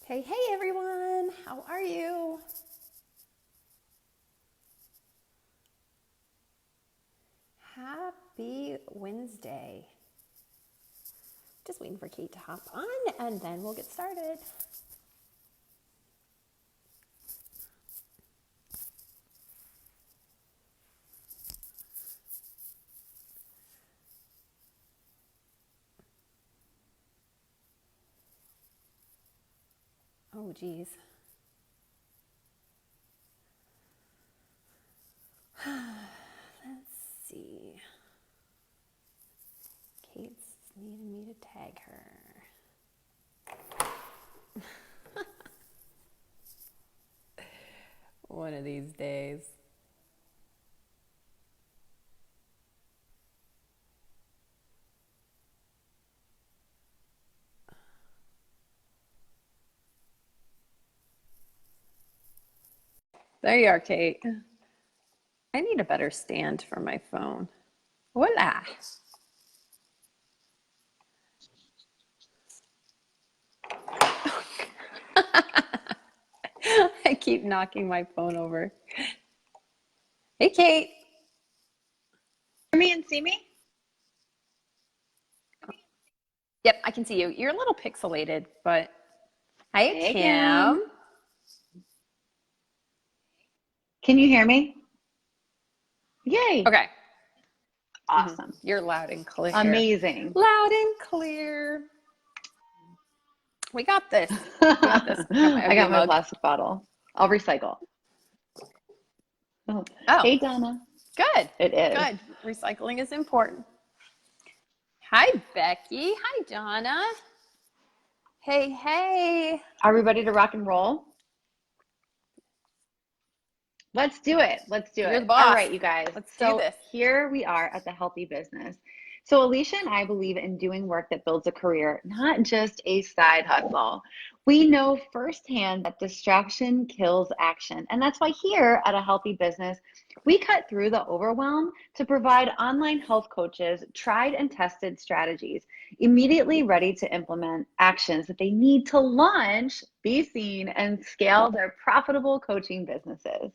Hey, hey everyone, how are you? Happy Wednesday. Just waiting for Kate to hop on and then we'll get started. Oh, geez. Let's see. Kate's needing me to tag her. One of these days. There you are, Kate. I need a better stand for my phone. Voila. I keep knocking my phone over. Hey, Kate. Hear me and see me? Yep, I can see you. You're a little pixelated, but hi, Hey, Kim. Kim. Can you hear me? Yay. Okay. Awesome. You're loud and clear. Amazing. Loud and clear. We got this. We got this. I got my I ugly got my mug. plastic bottle. I'll recycle. Oh. Oh, Hey, Donna. good. It is. Good. Recycling is important. Hi, Becky. Hi, Donna. Hey, hey. Are we ready to rock and roll? Let's do it. Let's do You're it. the All boss. right, you guys. Let's do So this. here we are at the Healthy Business. So Alicia and I believe in doing work that builds a career, not just a side hustle. We know firsthand that distraction kills action. And that's why here at A Healthy Business, we cut through the overwhelm to provide online health coaches tried and tested strategies, immediately ready to implement actions that they need to launch, be seen, and scale their profitable coaching businesses.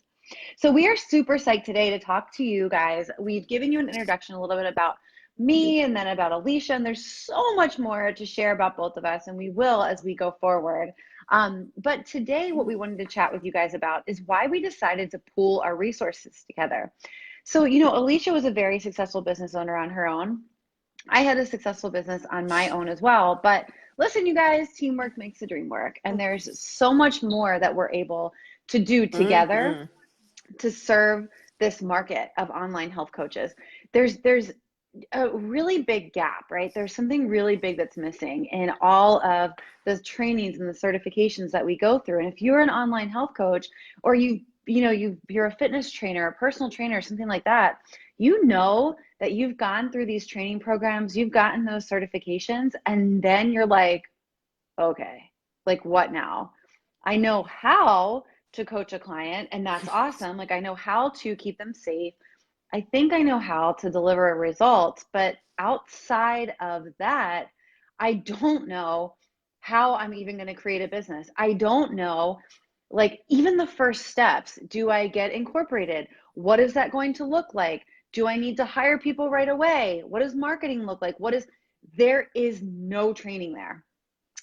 So we are super psyched today to talk to you guys. We've given you an introduction a little bit about me and then about Alicia, and there's so much more to share about both of us, and we will as we go forward. But today, what we wanted to chat with you guys about is why we decided to pool our resources together. So, Alicia was a very successful business owner on her own. I had a successful business on my own as well. But listen, you guys, teamwork makes the dream work. And there's so much more that we're able to do together Mm-hmm. to serve this market of online health coaches. There's a really big gap, right? There's something really big that's missing in all of the trainings and the certifications that we go through. And if you're an online health coach, or you're a fitness trainer, a personal trainer, or something like that, you know that you've gone through these training programs, you've gotten those certifications, and then you're like, okay, like what now? I know how to coach a client, and that's awesome. Like I know how to keep them safe. I think I know how to deliver a result, but outside of that, I don't know how I'm even going to create a business. I don't know, like, even the first steps. Do I get incorporated? What is that going to look like? Do I need to hire people right away? What does marketing look like? There is no training there.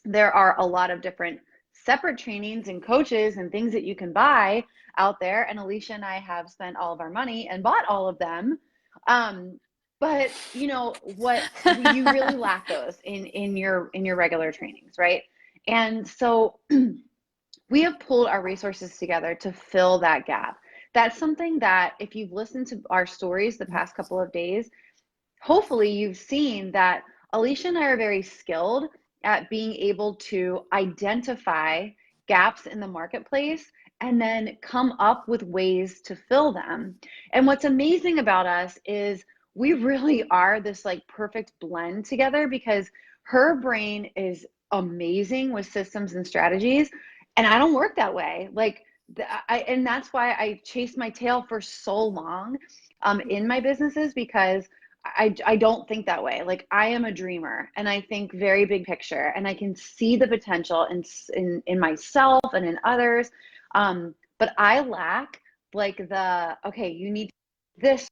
There are a lot of different separate trainings and coaches and things that you can buy out there. And Alicia and I have spent all of our money and bought all of them. But what you really lack those in your regular trainings, right? And so we have pulled our resources together to fill that gap. That's something that if you've listened to our stories the past couple of days, hopefully you've seen that Alicia and I are very skilled at being able to identify gaps in the marketplace and then come up with ways to fill them. And what's amazing about us is we really are this like perfect blend together, because her brain is amazing with systems and strategies, and I don't work that way. And that's why I chased my tail for so long in my businesses, because I don't think that way. Like I am a dreamer and I think very big picture and I can see the potential in myself and in others. But I lack like okay, you need this.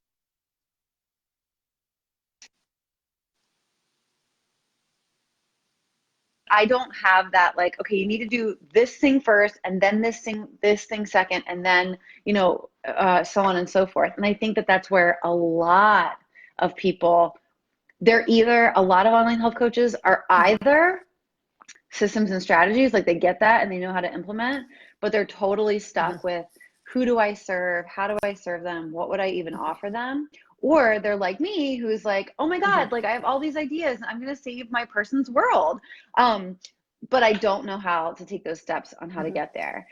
I don't have that like, okay, you need to do this thing first and then this thing second, and then, so on and so forth. And I think that that's where a lot of people, a lot of online health coaches are either systems and strategies, like they get that and they know how to implement, but they're totally stuck with who do I serve? How do I serve them? What would I even offer them? Or they're like me, who's like, oh my God, like I have all these ideas and I'm going to save my person's world. But I don't know how to take those steps on how to get there.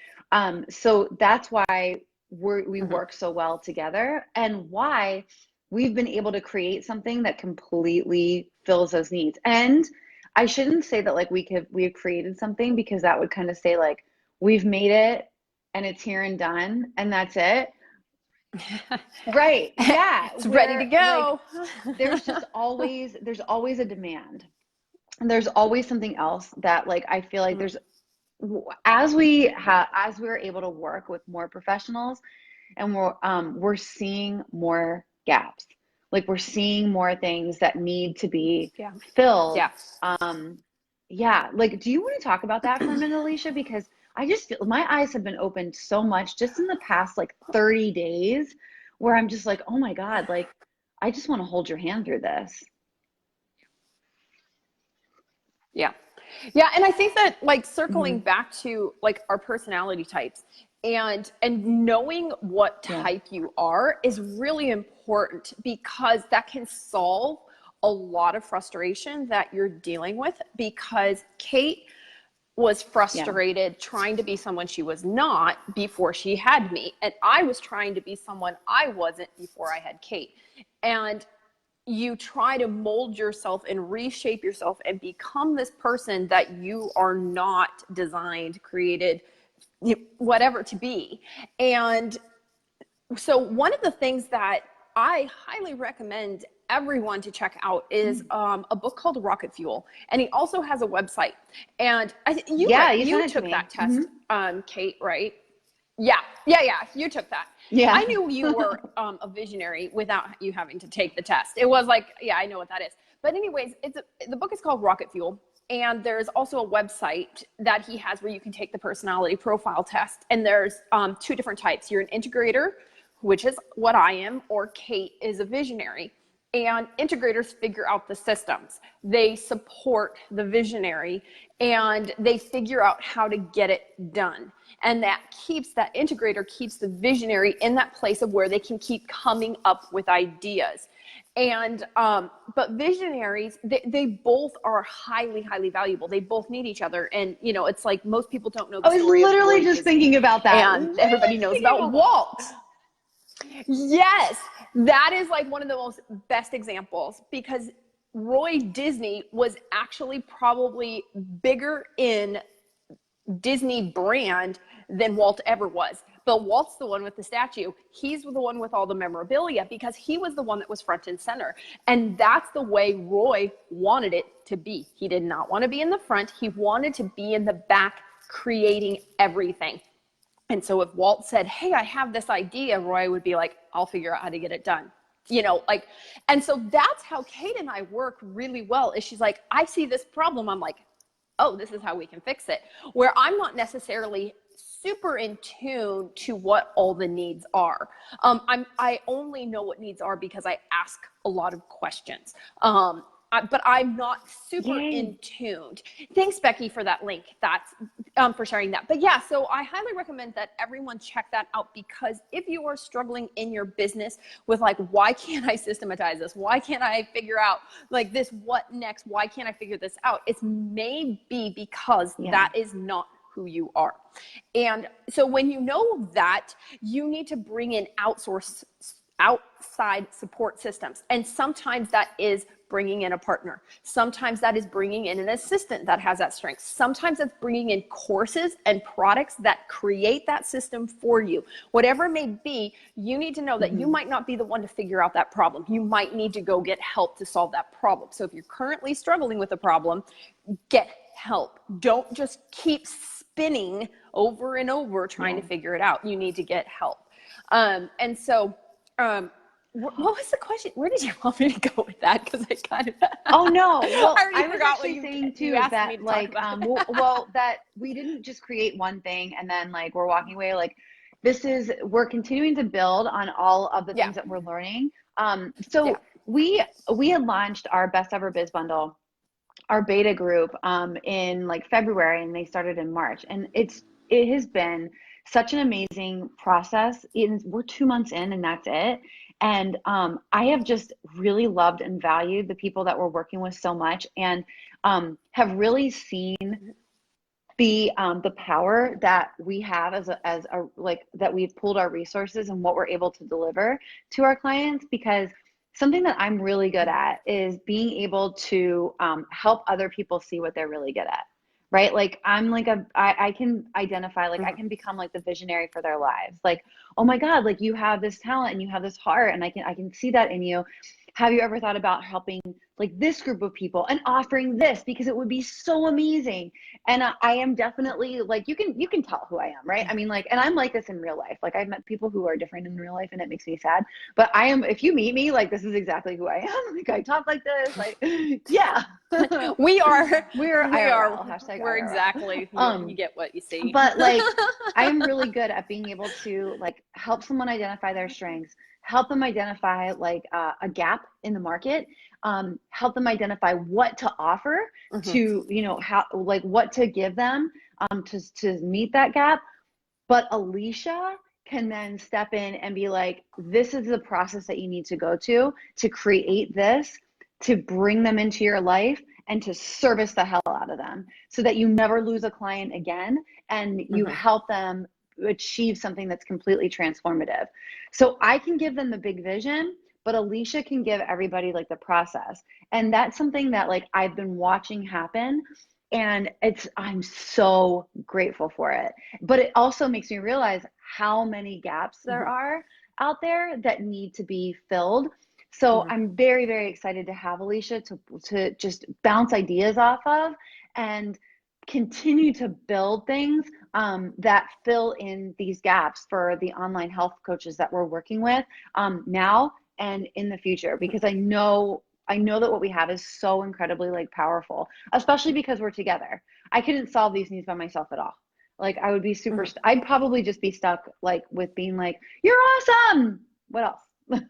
So that's why we work so well together, and why we've been able to create something that completely fills those needs. And I shouldn't say that like we have created something, because that would kind of say like we've made it and it's here and done and that's it. Right. Yeah. It's ready to go. Like, there's always a demand. And there's always something else that like I feel like there's, as we're able to work with more professionals, and we're seeing more gaps. Like we're seeing more things that need to be filled. Yeah. Like, do you want to talk about that for a minute, Alicia? Because I just feel my eyes have been opened so much just in the past like 30 days, where I'm just like, oh my God, like I just want to hold your hand through this. Yeah. Yeah. And I think that like circling back to like our personality types and knowing what type you are is really important, because that can solve a lot of frustration that you're dealing with. Because Kate was frustrated trying to be someone she was not before she had me. And I was trying to be someone I wasn't before I had Kate. And you try to mold yourself and reshape yourself and become this person that you are not designed, created, whatever to be. And so one of the things that I highly recommend everyone to check out is a book called Rocket Fuel. And he also has a website. And you took that test, Kate, right? Yeah. You took that. Yeah. I knew you were a visionary without you having to take the test. It was like, yeah, I know what that is. But anyways, the book is called Rocket Fuel. And there's also a website that he has where you can take the personality profile test. And there's 2 different types. You're an integrator, which is what I am, or Kate is a visionary. And integrators figure out the systems. They support the visionary and they figure out how to get it done. And that integrator keeps the visionary in that place of where they can keep coming up with ideas. And, but visionaries, they both are highly, highly valuable. They both need each other. And, it's like most people don't know the story. I was literally just thinking about that. And everybody knows about Walt. Yes, that is like one of the most best examples, because Roy Disney was actually probably bigger in Disney brand than Walt ever was. But Walt's the one with the statue. He's the one with all the memorabilia, because he was the one that was front and center. And that's the way Roy wanted it to be. He did not want to be in the front. He wanted to be in the back, creating everything. And so if Walt said, hey, I have this idea, Roy would be like, I'll figure out how to get it done. And so that's how Kate and I work really well, is she's like, I see this problem. I'm like, oh, this is how we can fix it. Where I'm not necessarily super in tune to what all the needs are. I only know what needs are because I ask a lot of questions. But I'm not super in tuned. Thanks, Becky, for that link. That's for sharing that. But yeah, so I highly recommend that everyone check that out, because if you are struggling in your business with like, why can't I systematize this? Why can't I figure out like this? What next? Why can't I figure this out? It's maybe because that is not who you are. And so when you know that, you need to bring in outside support systems. And sometimes that is bringing in a partner. Sometimes that is bringing in an assistant that has that strength. Sometimes it's bringing in courses and products that create that system for you. Whatever it may be, you need to know that you might not be the one to figure out that problem. You might need to go get help to solve that problem. So if you're currently struggling with a problem, get help. Don't just keep spinning over and over trying to figure it out. You need to get help. And so, what was the question? Where did you want me to go with that? Because I kind of oh no, well, I was actually saying too that like well that we didn't just create one thing and then like we're walking away. Like we're continuing to build on all of the things that we're learning. So we had launched our Best Ever Biz Bundle, our beta group, in like February, and they started in March, and it has been such an amazing process. We're 2 months in and that's it. And I have just really loved and valued the people that we're working with so much, and have really seen the power that we have as a like that we've pulled our resources and what we're able to deliver to our clients. Because something that I'm really good at is being able to help other people see what they're really good at. Right? Like I'm like I can identify, like I can become like the visionary for their lives. Like, oh my God, like you have this talent and you have this heart and I can see that in you. Have you ever thought about helping like this group of people and offering this, because it would be so amazing? And I am definitely like, you can tell who I am, right? I mean, like, and I'm like this in real life. Like I've met people who are different in real life and it makes me sad, but I am, if you meet me, like, this is exactly who I am. Like I talk like this, like, yeah. we are IRL, hashtag we're IRL. exactly, you get what you see. But like, I am really good at being able to like help someone identify their strengths, help them identify like a gap in the market, help them identify what to offer to, you know, how, like what to give them to meet that gap. But Alicia can then step in and be like, this is the process that you need to go to create this, to bring them into your life and to service the hell out of them so that you never lose a client again, and you help them achieve something that's completely transformative. So I can give them the big vision, but Alicia can give everybody like the process. And that's something that like I've been watching happen, and I'm so grateful for it. But it also makes me realize how many gaps there are out there that need to be filled. So I'm very, very excited to have Alicia to just bounce ideas off of and continue to build things that fill in these gaps for the online health coaches that we're working with now and in the future, because I know that what we have is so incredibly like powerful, especially because we're together. I couldn't solve these needs by myself at all. Like I would be I'd probably just be stuck like with being like, you're awesome. What else?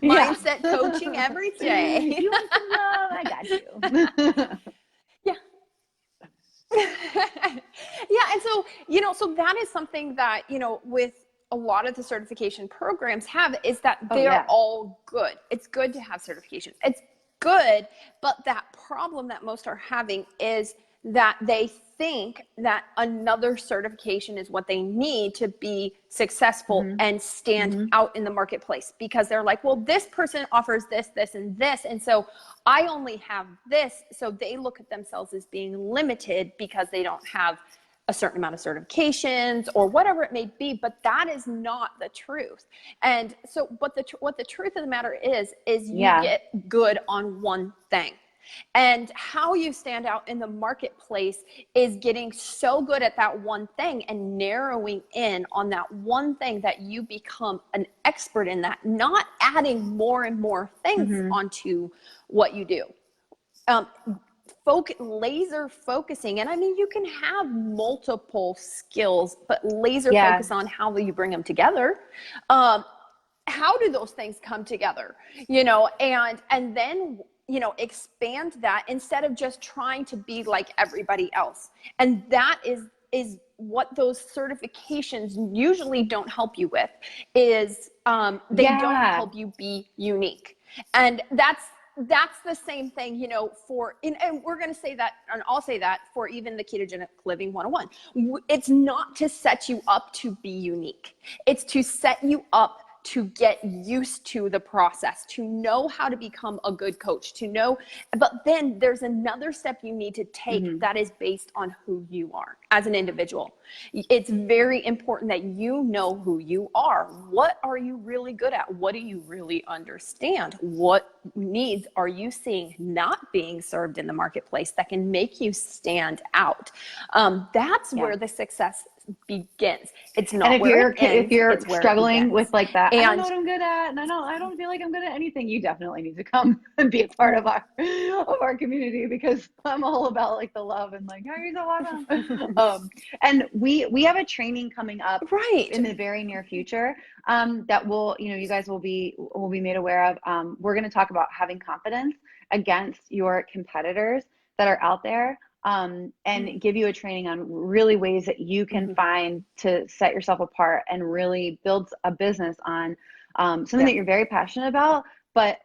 Mindset coaching every day. You want some love? I got you. Yeah. Yeah. And so, you know, so that is something that, you know, with a lot of the certification programs have, is that they're all good. It's good to have certifications. It's good. But that problem that most are having is that they think that another certification is what they need to be successful and stand out in the marketplace, because they're like, well, this person offers this, this, and this, and so I only have this. So they look at themselves as being limited because they don't have a certain amount of certifications or whatever it may be. But that is not the truth. And so, but what the truth of the matter is you get good on one thing. And how you stand out in the marketplace is getting so good at that one thing and narrowing in on that one thing that you become an expert in, that, not adding more and more things onto what you do. Laser focusing. And I mean, you can have multiple skills, but laser focus on how will you bring them together. How do those things come together, you know, and then, you know, expand that instead of just trying to be like everybody else. And that is what those certifications usually don't help you with, is they don't help you be unique. And that's the same thing, you know, and we're going to say that, and I'll say that for even the Ketogenic Living 101. It's not to set you up to be unique. It's to set you up to get used to the process, to know how to become a good coach, to know. But then there's another step you need to take that is based on who you are as an individual. It's very important that you know who you are. What are you really good at? What do you really understand? What needs are you seeing not being served in the marketplace that can make you stand out? That's where the success begins. It's not and where it ends, if you're it's where struggling with like that, and I don't know what I'm good at, and I don't feel like I'm good at anything, you definitely need to come and be a part of our community, because I'm all about like the love and like, oh, you're so welcome. And we have a training coming up in the very near future, that will, you guys will be made aware of. We're going to talk about having confidence against your competitors that are out there, and give you a training on really ways that you can find to set yourself apart and really build a business on something that you're very passionate about, but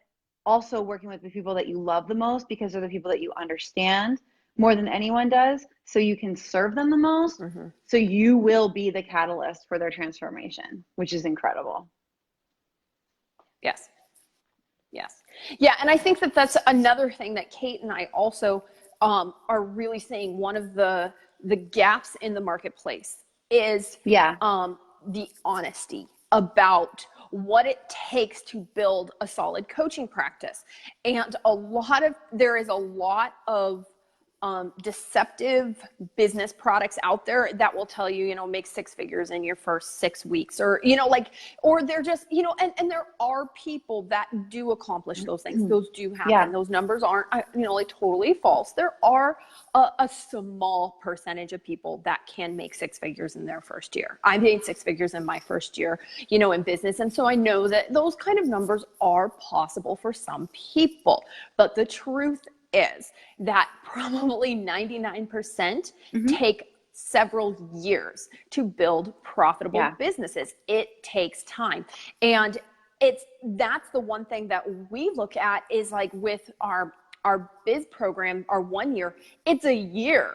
also working with the people that you love the most, because they're the people that you understand more than anyone does. So you can serve them the most. So you will be the catalyst for their transformation, which is incredible. Yes. Yeah. And I think that that's another thing that Kate and I also are really seeing. One of the gaps in the marketplace is the honesty about what it takes to build a solid coaching practice. And there is a lot of deceptive business products out there that will tell you, make 6 figures in your first 6 weeks, or, or they're just, and there are people that do accomplish those things. Those do happen. Those numbers aren't, like totally false. There are a small percentage of people that can make 6 figures in their first year. I made 6 figures in my first year, in business. And so I know that those kind of numbers are possible for some people, but the truth is that probably 99% take several years to build profitable businesses. It takes time. And that's the one thing that we look at is like with our biz program, our 1 year, it's a year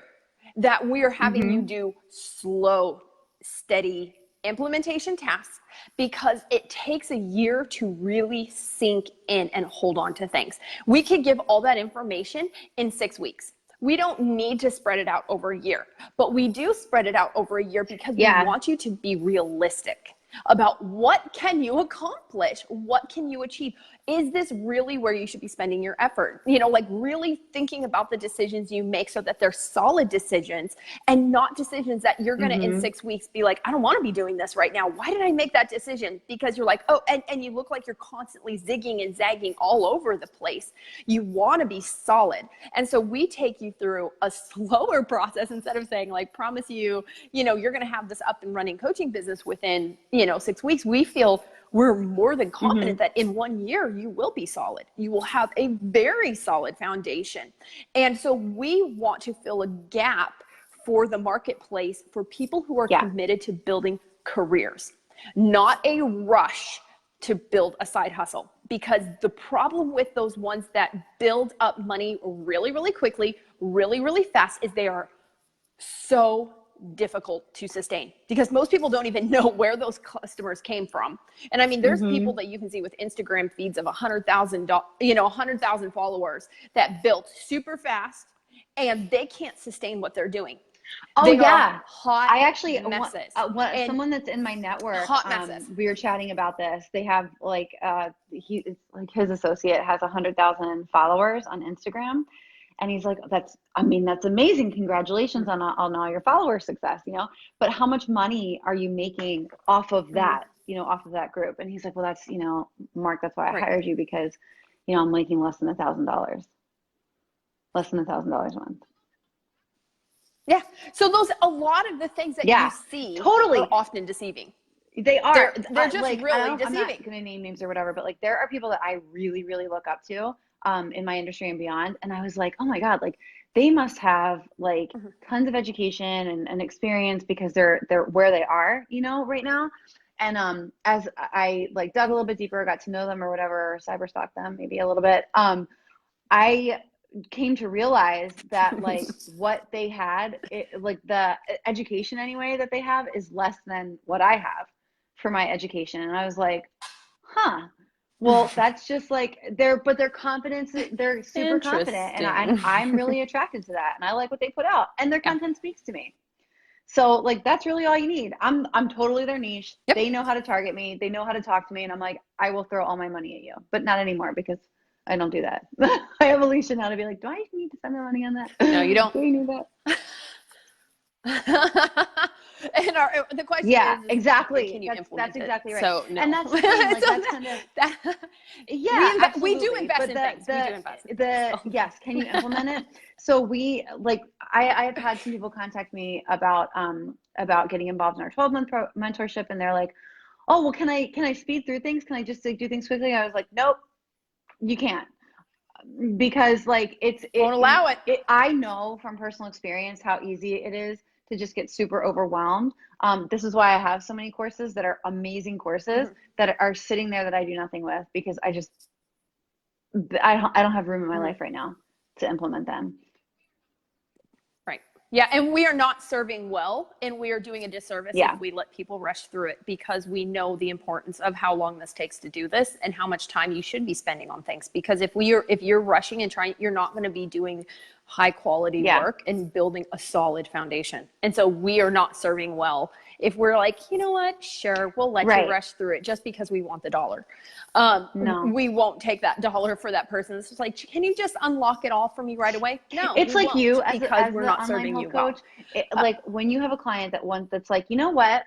that we are having you do slow, steady implementation tasks, because it takes a year to really sink in and hold on to things. We could give all that information in 6 weeks. We don't need to spread it out over a year, but we do spread it out over a year because we want you to be realistic about what can you accomplish? What can you achieve? Is this really where you should be spending your effort? Like really thinking about the decisions you make so that they're solid decisions and not decisions that you're going to in 6 weeks be like, I don't want to be doing this right now. Why did I make that decision? Because you're like, oh, and you look like you're constantly zigging and zagging all over the place. You want to be solid. And so we take you through a slower process instead of saying like, promise you, you're going to have this up and running coaching business within, 6 weeks. We feel we're more than confident that in 1 year you will be solid. You will have a very solid foundation. And so we want to fill a gap for the marketplace for people who are committed to building careers, not a rush to build a side hustle. Because the problem with those ones that build up money really, really quickly, really, really fast is they are so difficult to sustain, because most people don't even know where those customers came from. And I mean, there's people that you can see with Instagram feeds of 100,000 followers that built super fast and they can't sustain what they're doing. Oh, they yeah. Hot I actually, messes. Someone that's in my network, hot messes. We were chatting about this. They have like, his associate has 100,000 followers on Instagram. And he's like, that's amazing. Congratulations on all your follower success, but how much money are you making off of that, off of that group? And he's like, well, that's, Mark, that's why I hired you, because, I'm making less than $1,000 a month. Yeah. So a lot of the things that you see are often deceiving. They are. They're just like, really deceiving. I'm not going to name names or whatever, but like there are people that I really, really look up to in my industry and beyond. And I was like, oh my God, like they must have like tons of education and experience, because they're where they are, right now. And as I like dug a little bit deeper, got to know them or whatever, or cyber stalked them maybe a little bit, I came to realize that like what they had, like the education anyway that they have is less than what I have for my education. And I was like, huh. Well, that's just like but their confidence, they're super confident. And Interesting. I'm really attracted to that. And I like what they put out and their Yeah. content speaks to me. So like, that's really all you need. I'm totally their niche. Yep. They know how to target me. They know how to talk to me. And I'm like, I will throw all my money at you, but not anymore because I don't do that. I have Alicia now to be like, do I need to spend my money on that? No, you don't. Do you need that? And the question Yeah, is, exactly. can you That's implement exactly it? right. So no. And that's the thing, like So that's kind of, that, yeah, we do absolutely. invest But in things. We do invest in things. So. yes, can you implement it? So we like, I've had some people contact me about getting involved in our 12-month mentorship, and they're like, oh, well, can I speed through things? Can I just like do things quickly? I was like, nope, you can't. Because like Won't allow it. I know from personal experience how easy it is to just get super overwhelmed. This is why I have so many courses that are amazing courses that are sitting there that I do nothing with because I don't have room in my life right now to implement them. Right. Yeah, and we are not serving well, and we are doing a disservice if we let people rush through it, because we know the importance of how long this takes to do this and how much time you should be spending on things. Because if you're rushing and trying, you're not going to be doing high quality work and building a solid foundation. And so we are not serving well if we're like, you know what, sure, we'll let you rush through it just because we want the dollar. No. We won't take that dollar for that person. It's just like, can you just unlock it all for me right away? No, it's like you because we're the not online serving health you coach. well. Like when you have a client that's like, you know what,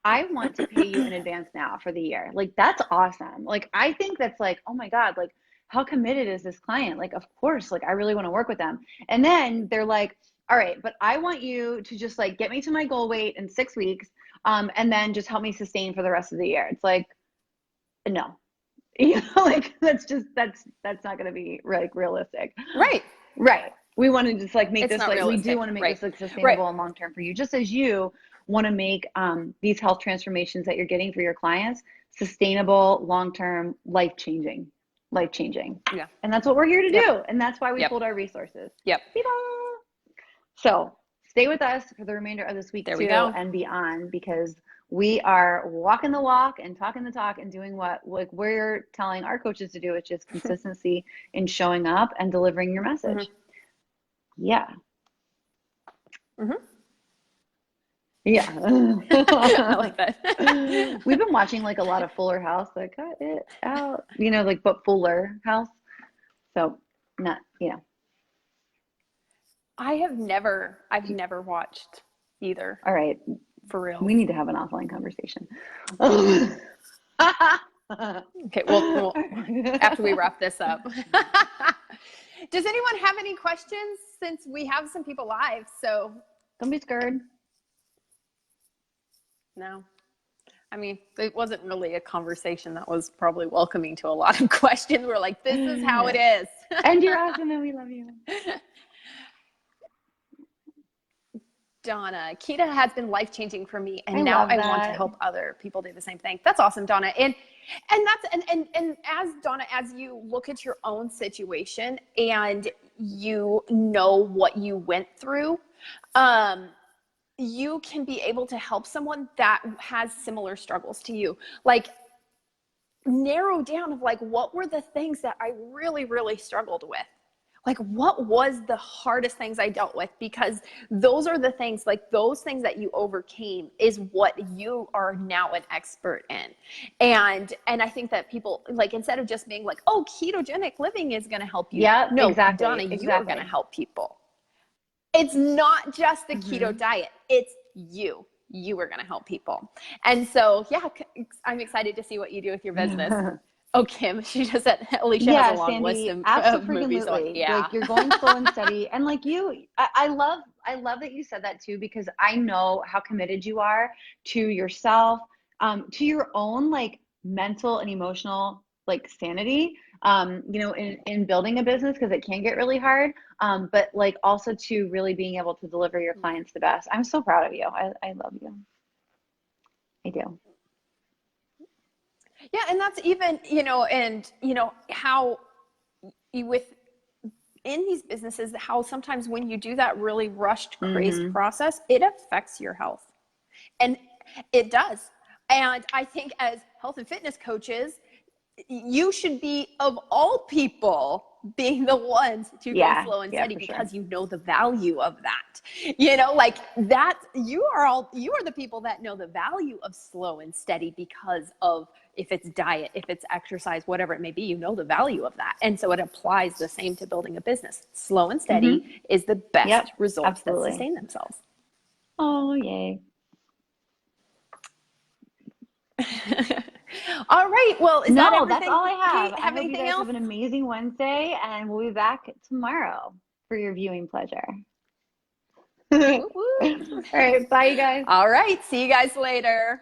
I want to pay you in advance now for the year. Like that's awesome. Like I think that's like, oh my God, like how committed is this client? Like, of course, like I really want to work with them. And then they're like, all right, but I want you to just like get me to my goal weight in 6 weeks. And then just help me sustain for the rest of the year. It's like, no, you know, like that's not going to be like realistic. Right. We want to just like make this like, realistic. We do want to make this like sustainable and long-term for you, just as you want to make these health transformations that you're getting for your clients sustainable, long-term, life-changing. Yeah. And that's what we're here to do. And that's why we pulled our resources. So stay with us for the remainder of this week too and beyond, because we are walking the walk and talking the talk and doing what like we're telling our coaches to do, which is consistency in showing up and delivering your message. Yeah. Yeah. I like that. We've been watching like a lot of Fuller House, like cut it out, you know, like, but Fuller House. So not, you know. I've never watched either. All right. For real. We need to have an offline conversation. Okay, well, after we wrap this up. Does anyone have any questions, since we have some people live? So don't be scared. No. I mean, it wasn't really a conversation that was probably welcoming to a lot of questions. We're like, this is how it is. And you're awesome and we love you. Donna, keto has been life-changing for me, and now I want to help other people do the same thing. That's awesome, Donna. And as Donna, as you look at your own situation and you know what you went through, you can be able to help someone that has similar struggles to you. Like, narrow down of like, what were the things that I really, really struggled with? Like, what was the hardest things I dealt with? Because those are the things, like those things that you overcame is what you are now an expert in. And I think that people, like, instead of just being like, oh, ketogenic living is going to help you. Yeah, no, exactly. Donna, you are going to help people. It's not just the keto diet. It's you. You are going to help people. And so, yeah, I'm excited to see what you do with your business. Oh, Kim, she just said Alicia has a long list of movies. So like you're going slow and steady. And like I love that you said that too, because I know how committed you are to yourself, to your own like mental and emotional like sanity, you know, in building a business, because it can get really hard. But like also to really being able to deliver your clients the best. I'm so proud of you. I love you. I do. Yeah, and that's even, how in these businesses, how sometimes when you do that really rushed, crazed process, it affects your health. And it does. And I think as health and fitness coaches, you should be, of all people, being the ones to go slow and steady because you know the value of that. You know, like that, you are the people that know the value of slow and steady because of, if it's diet, if it's exercise, whatever it may be, you know the value of that. And so it applies the same to building a business. Slow and steady is the best results that sustain themselves. Oh, yay. All right. Well, is that everything? That's all I have. Kate, I hope anything you guys else? have an amazing Wednesday, and we'll be back tomorrow for your viewing pleasure. All right. Bye, you guys. All right. See you guys later.